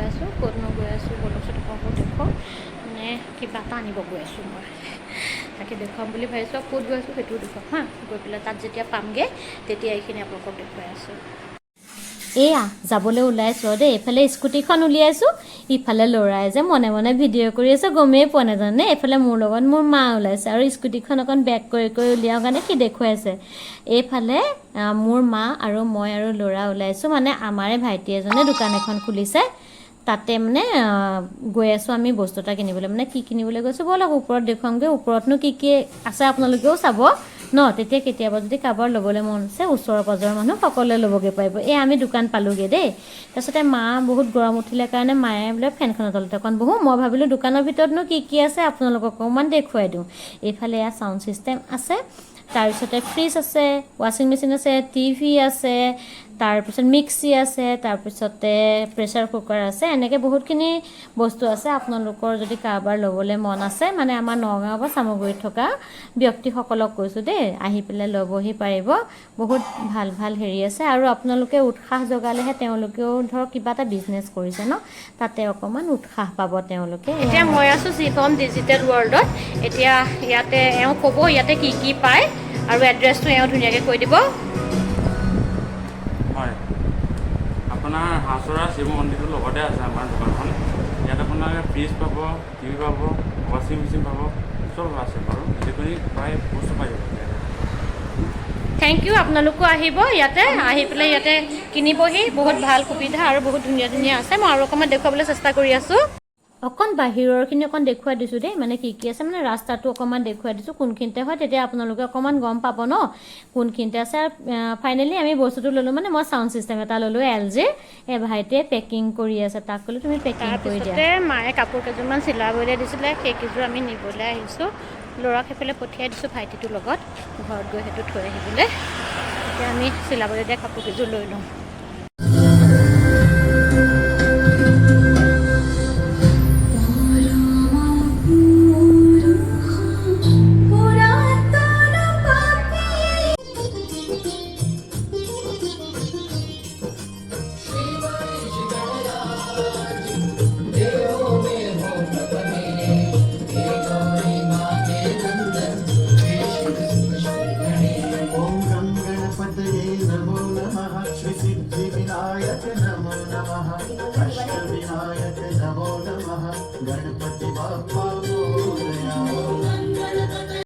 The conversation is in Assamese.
আছোঁ ক'তনো গৈ আছোঁ বলকচোন দেখুৱাব দেখুৱাওঁ মানে কিবা এটা আনিব গৈ আছোঁ মই তাকে দেখুৱাম বুলি ভাবিছোঁ ক'ত গৈ আছোঁ সেইটোও দেখুৱাম হা গৈ পেলাই তাত যেতিয়া পামগৈ তেতিয়া এইখিনি আপোনালোকক দেখুৱাই আছোঁ এয়া যাবলৈ ওলাইছোঁ দেই এইফালে স্কুটিখন উলিয়াইছোঁ ইফালে ল'ৰাই যে মনে মনে ভিডিঅ' কৰি আছে গমেই পোৱা নাজানে এইফালে মোৰ লগত মোৰ মা ওলাইছে আৰু স্কুটিখন অকণ বেক কৰি উলিয়াওঁ কাৰণে কি দেখুৱাই আছে এইফালে মোৰ মা আৰু মই আৰু ল'ৰা ওলাইছোঁ মানে আমাৰে ভাইটি এজনে দোকান এখন খুলিছে তাতে মানে গৈ আছোঁ আমি বস্তু এটা কিনিবলৈ মানে কি কিনিবলৈ গৈছোঁ ব'লক ওপৰত দেখুৱামগৈ ওপৰতনো কি কি আছে আপোনালোকেও চাব ন তেতিয়া কেতিয়াবা যদি কাৰোবাৰ ল'বলৈ মন আছে ওচৰৰ পাজৰৰ মানুহ সকলোৱে ল'বগৈ পাৰিব এই আমি দোকান পালোঁগৈ দেই তাৰপিছতে মা বহুত গৰম উঠিলে কাৰণে মায়ে বোলে ফেনখনৰ তলতে অকণ বহোঁ মই ভাবিলোঁ দোকানৰ ভিতৰতনো কি কি আছে আপোনালোকক অকণমান দেখুৱাই দিওঁ এইফালে এয়া চাউণ্ড ছিষ্টেম আছে তাৰপিছতে ফ্ৰিজ আছে ৱাশ্বিং মেচিন আছে টিভি আছে তাৰপিছত মিক্সি আছে তাৰপিছতে প্ৰেছাৰ কুকাৰ আছে এনেকৈ বহুতখিনি বস্তু আছে আপোনালোকৰ যদি কাৰোবাৰ ল'বলৈ মন আছে মানে আমাৰ নগাঁও বা চামগুৰিত থকা ব্যক্তিসকলক কৈছোঁ দেই আহি পেলাই ল'বহি পাৰিব বহুত ভাল ভাল হেৰি আছে আৰু আপোনালোকে উৎসাহ জগালেহে তেওঁলোকেও ধৰক কিবা এটা বিজনেছ কৰিছে ন তাতে অকণমান উৎসাহ পাব তেওঁলোকে এতিয়া মই আছোঁ চিফম ডিজিটেল ৱৰ্ল্ডত এতিয়া ইয়াতে এওঁ ক'ব ইয়াতে কি কি পায় আৰু এড্ৰেছটো এওঁ ধুনীয়াকৈ কৈ দিব হয় আপোনাৰ হাঁচৰা শিৱ মন্দিৰটোৰ লগতে আছে আমাৰ দোকানখন ইয়াত আপোনাৰ ফ্ৰিজ পাব টিভি পাব ৱাশ্বিং মেচিন পাব চব আছে বাৰু যিকোনো প্ৰায় বস্তু পাই যাব থেংক ইউ আপোনালোকো আহিব ইয়াতে আহি পেলাই ইয়াতে কিনিবহি বহুত ভাল সুবিধা আৰু বহুত ধুনীয়া ধুনীয়া আছে মই আৰু অকণমান দেখুৱাবলৈ চেষ্টা কৰি আছোঁ অকণ বাহিৰৰখিনি অকণ দেখুৱাই দিছোঁ দেই মানে কি কি আছে মানে ৰাস্তাটো অকণমান দেখুৱাই দিছোঁ কোনখিনিতে হয় তেতিয়া আপোনালোকে অকণমান গম পাব ন কোনখিনিতে আছে আৰু ফাইনেলি আমি বস্তুটো ল'লোঁ মানে মই চাউণ্ড ছিষ্টেম এটা ল'লোঁ LG এই ভাইটিয়ে পেকিং কৰি আছে তাক ক'লোঁ তুমি পেকিং কৰি দিয়া তাৰপিছতে মায়ে কাপোৰ কেইযোৰমান চিলাবলৈ দিছিলে সেইকেইযোৰ আমি নিবলৈ আহিছোঁ ল'ৰাক সেইফালে পঠিয়াই দিছোঁ ভাইটিটোৰ লগত ঘৰত গৈ সেইটো থৈ আহিবলৈ এতিয়া আমি চিলাবলৈ দিয়া কাপোৰ কেইযোৰ লৈ লওঁ गणपति बाप्पा